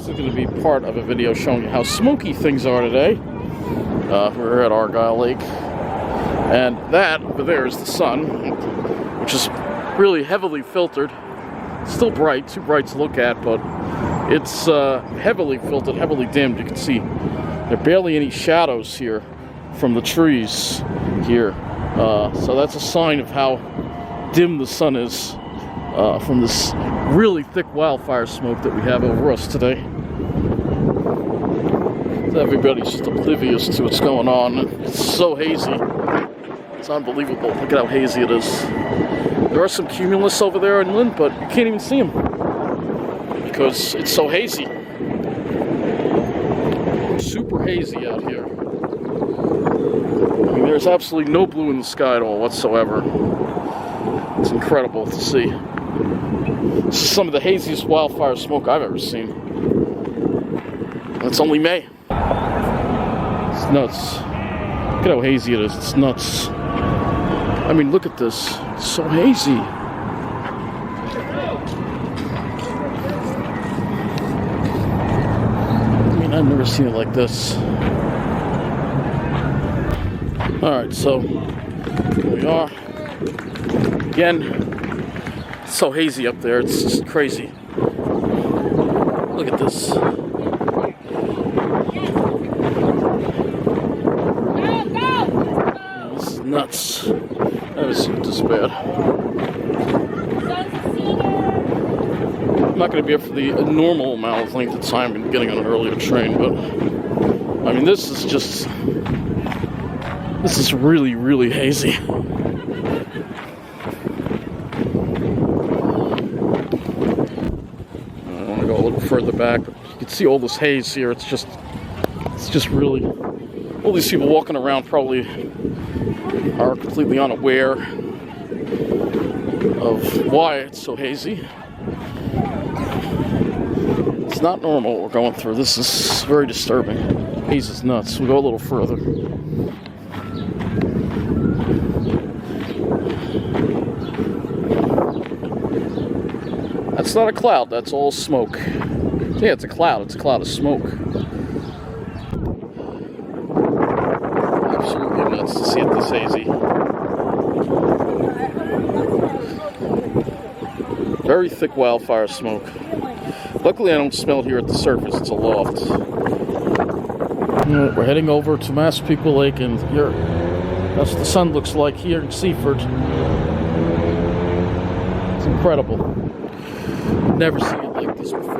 this is going to be part of a video showing you how smoky things are today. We're at Argyle Lake, and that over there is the sun, which is really heavily filtered. Still bright, too bright to look at, but it's heavily filtered, heavily dimmed. You can see there are barely any shadows here from the trees here. So that's a sign of how dim the sun is from this really thick wildfire smoke that we have over us today. Everybody's just oblivious to what's going on. It's so hazy. It's unbelievable. Look at how hazy it is. There are some cumulus over there inland, but you can't even see them because it's so hazy. Super hazy out here. I mean, there's absolutely no blue in the sky at all whatsoever. It's incredible to see. This is some of the haziest wildfire smoke I've ever seen. It's only May. It's nuts. Look at how hazy it is. It's nuts. I mean, look at this. It's so hazy. I mean, I've never seen it like this. Alright, so here we are. Again, it's so hazy up there. It's just crazy. Look at this. Nuts. I've never seen it this bad. I'm not going to be up for the normal amount of length of time in getting on an earlier train, but I mean, this is really, really hazy. I want to go a little further back, but you can see all this haze here. It's just really, all these people walking around probably are completely unaware of why it's so hazy. It's not normal what we're going through. This is very disturbing. Haze is nuts. We'll go a little further. That's not a cloud, that's all smoke. Yeah, it's a cloud of smoke. Absolutely nuts to see it this hazy. Very thick wildfire smoke. Luckily I don't smell it here at the surface, it's a loft. We're heading over to Massapequa Lake, and here, that's what the sun looks like here in Seaford. It's incredible. Never seen it like this before.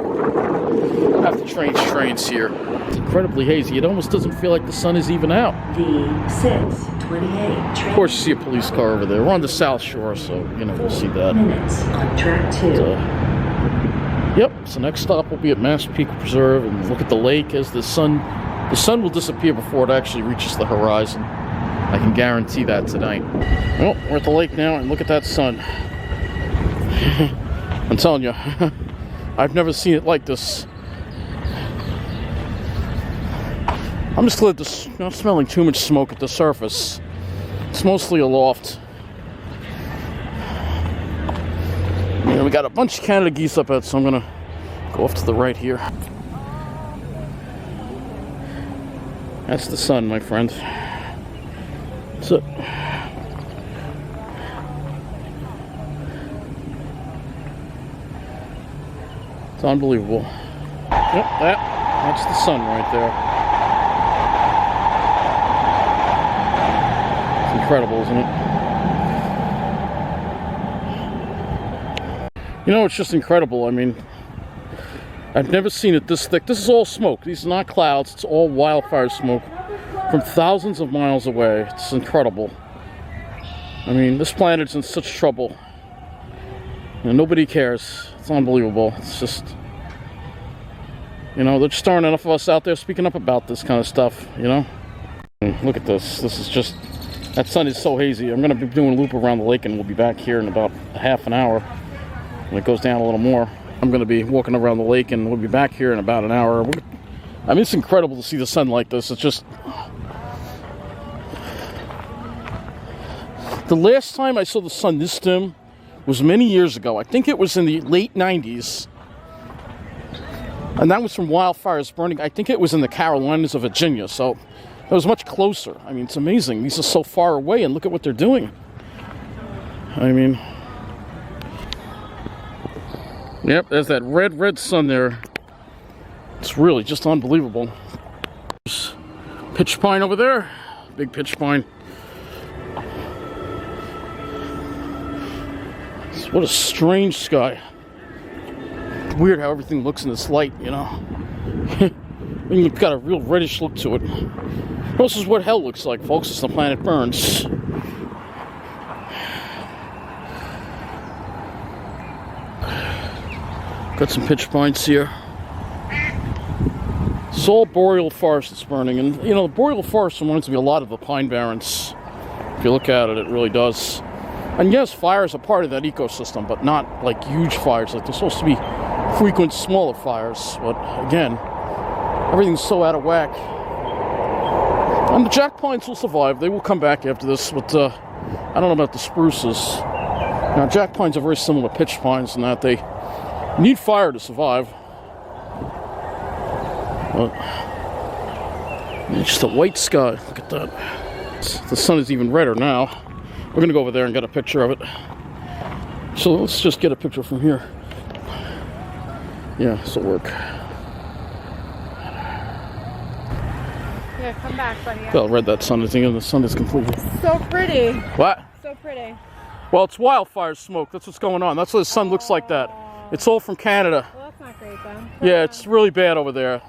Have to change trains here. It's incredibly hazy. It almost doesn't feel like the sun is even out. D628 train. Of course, you see a police car over there. We're on the South Shore, so you know we'll see that. Minutes on track 2. Yep. So next stop will be at Massapequa Preserve, and look at the lake as the sun will disappear before it actually reaches the horizon. I can guarantee that tonight. Well, we're at the lake now, and look at that sun. I'm telling you, I've never seen it like this. I'm just glad this not smelling too much smoke at the surface. It's mostly aloft. And we got a bunch of Canada geese up at, so I'm gonna go off to the right here. That's the sun, my friend. That's it. It's unbelievable. Yep, that's the sun right there. It's incredible, isn't it? You know, it's just incredible. I mean, I've never seen it this thick. This is all smoke. These are not clouds. It's all wildfire smoke from thousands of miles away. It's incredible. I mean, this planet's in such trouble. And nobody cares. It's unbelievable. It's just, you know, there just aren't enough of us out there speaking up about this kind of stuff, you know? And look at this. This is just, that sun is so hazy. I'm going to be doing a loop around the lake, and we'll be back here in about a half an hour when it goes down a little more. I'm going to be walking around the lake, and we'll be back here in about an hour. I mean, it's incredible to see the sun like this. It's just, the last time I saw the sun this dim was many years ago. I think it was in the late 90s. And that was from wildfires burning. I think it was in the Carolinas of Virginia, so it was much closer. I mean, it's amazing. These are so far away, and look at what they're doing. I mean, yep, there's that red sun there. It's really just unbelievable. There's pitch pine over there. Big pitch pine. What a strange sky. Weird how everything looks in this light, you know. It's got a real reddish look to it. This is what hell looks like, folks, as the planet burns. Got some pitch pines here. It's all boreal forest that's burning, and you know, the boreal forest reminds me a lot of the pine barrens. If you look at it, it really does. And yes, fires are part of that ecosystem, but not like huge fires. Like, they're supposed to be frequent, smaller fires. But again, everything's so out of whack. And the jack pines will survive. They will come back after this, but I don't know about the spruces. Now, jack pines are very similar to pitch pines in that they need fire to survive. But it's just a white sky. Look at that. The sun is even redder now. We're going to go over there and get a picture of it. So let's just get a picture from here. Yeah, this will work. Yeah, come back, buddy. Well, red that sun is in. The sun is completely... So pretty. What? So pretty. Well, it's wildfire smoke. That's what's going on. That's why the sun looks like that. It's all from Canada. Well, that's not great, though. Yeah, it's really bad over there.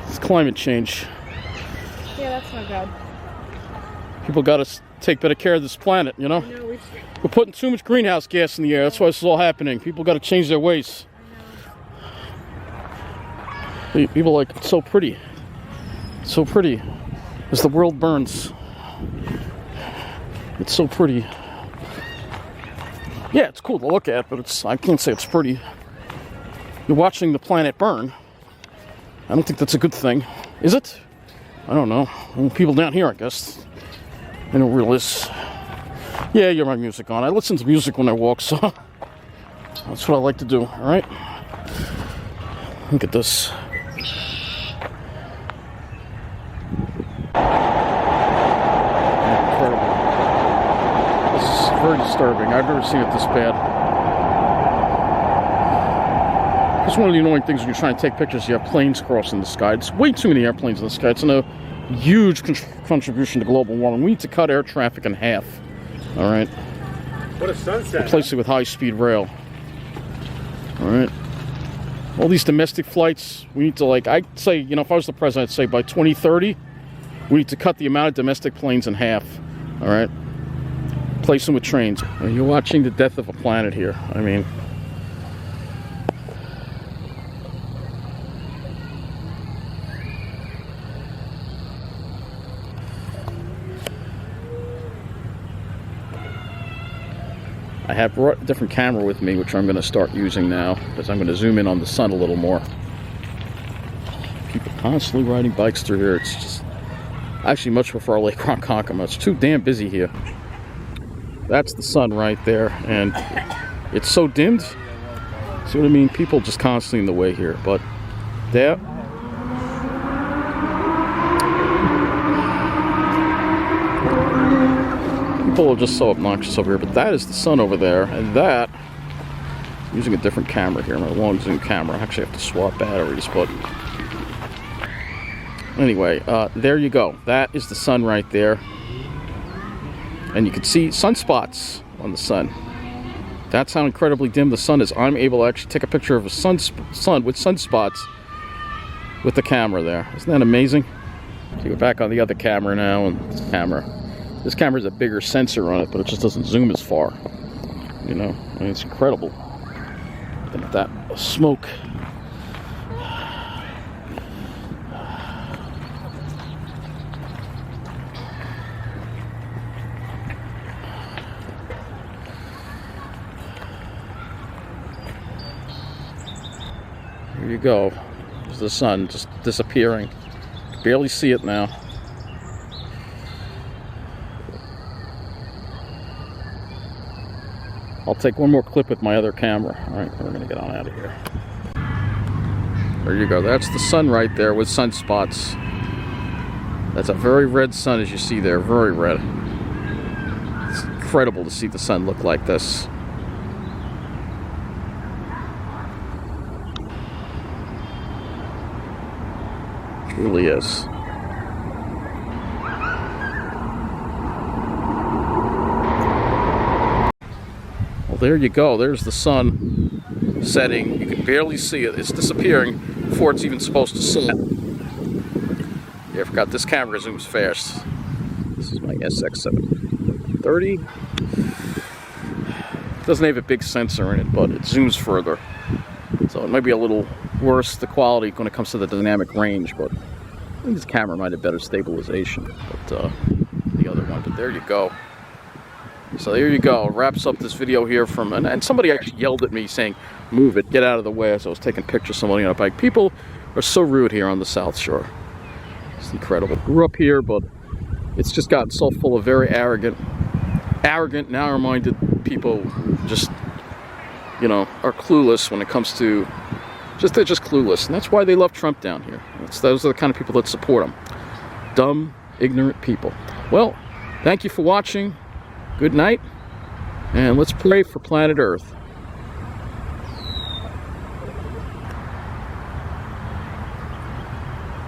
It's climate change. Yeah, that's not good. People got to take better care of this planet, you know? No, We're putting too much greenhouse gas in the air. That's why this is all happening. People got to change their ways. People are like, it's so pretty. It's so pretty. As the world burns. It's so pretty. Yeah, it's cool to look at, but I can't say it's pretty. You're watching the planet burn. I don't think that's a good thing. Is it? I don't know. Well, people down here, I guess. They don't realize. Yeah, you have my music on. I listen to music when I walk, so that's what I like to do, alright? Look at this. Incredible. This is very disturbing. I've never seen it this bad. It's one of the annoying things when you're trying to take pictures. You have planes crossing the sky. It's way too many airplanes in the sky. It's a huge contribution to global warming. We need to cut air traffic in half. All right. What a sunset. Replace it with high-speed rail. All right. All these domestic flights, we need to, like, I'd say, you know, if I was the president, I'd say by 2030, we need to cut the amount of domestic planes in half. All right. Replace them with trains. You're watching the death of a planet here. I mean, I have brought a different camera with me, which I'm going to start using now, because I'm going to zoom in on the sun a little more. People constantly riding bikes through here. It's just... I actually much prefer Lake Ronkonkoma. It's too damn busy here. That's the sun right there, and it's so dimmed. See what I mean? People just constantly in the way here, but there... People are just so obnoxious over here, but that is the sun over there, and that, using a different camera here, my long zoom camera. I actually have to swap batteries, but anyway, there you go. That is the sun right there, and you can see sunspots on the sun. That's how incredibly dim the sun is. I'm able to actually take a picture of a sun with sunspots with the camera there. Isn't that amazing? So we're back on the other camera now, and this camera has a bigger sensor on it, but it just doesn't zoom as far. You know, I mean, it's incredible. Look at that smoke. Here you go. There's the sun just disappearing. Barely see it now. I'll take one more clip with my other camera. All right, we're gonna get on out of here. There you go. That's the sun right there with sunspots. That's a very red sun, as you see there, very red. It's incredible to see the sun look like this. It really is. Well, there you go. There's the sun setting. You can barely see it. It's disappearing before it's even supposed to set. Yeah, I forgot this camera zooms fast. This is my SX730. Doesn't have a big sensor in it, but it zooms further. So it might be a little worse, the quality, when it comes to the dynamic range, but I think this camera might have better stabilization, but the other one. But there you go. So there you go. Wraps up this video here from, and somebody actually yelled at me saying, "Move it, get out of the way," as I was taking pictures of somebody on a bike. People are so rude here on the South Shore. It's incredible. Grew up here, but it's just gotten so full of very arrogant, narrow-minded people who just, you know, are clueless when it comes to, they're just clueless. And that's why they love Trump down here. Those are the kind of people that support him. Dumb, ignorant people. Well, thank you for watching. Good night, and let's pray for planet Earth.